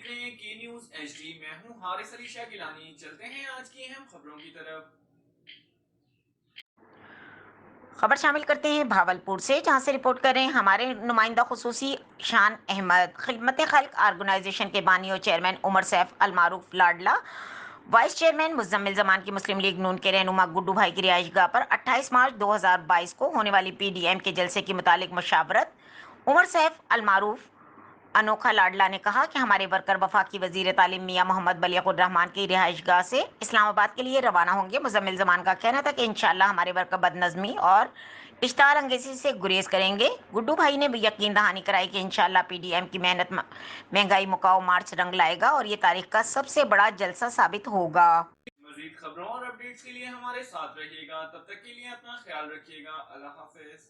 رہے ہیں کی نیوز ایچ ڈی، میں ہوں حارث علی شاہ گیلانی۔ چلتے ہیں آج کی اہم خبروں کی طرف۔ خبر شامل کرتے ہیں بھاولپور سے، جہاں سے رپورٹ کر رہے ہیں ہمارے نمائندہ خصوصی شان احمد۔ خدمت خلق آرگنائزیشن کے بانی اور چیئرمین عمر سیف المعروف لاڈلا، وائس چیئرمین مزمل زمان کی مسلم لیگ نون کے رہنما گڈو بھائی کی رہائش گاہ پر 28 مارچ 2022 کو ہونے والی پی ڈی ایم کے جلسے کے متعلق مشاورت۔ عمر سیف المعروف انوکھا لاڈلا نے کہا کہ ہمارے ورکر وفاقی وزیر تعلیم میاں محمد بلیغ الرحمان کی رہائش گاہ سے اسلام آباد کے لیے روانہ ہوں گے۔ مزمل زمان کا کہنا تھا کہ انشاءاللہ ہمارے ورکر بد نظمی اور اشتعال انگیزی سے گریز کریں گے۔ گڈو بھائی نے بھی یقین دہانی کرائی کہ انشاءاللہ پی ڈی ایم کی محنت مہنگائی مکاؤ مارچ رنگ لائے گا اور یہ تاریخ کا سب سے بڑا جلسہ ثابت ہوگا۔ مزید خبروں اور اپڈیٹس کے لیے ہمارے ساتھ رہیے گا، تب تک کے لیے اپنا خیال رکھیے گا۔ اللہ حافظ۔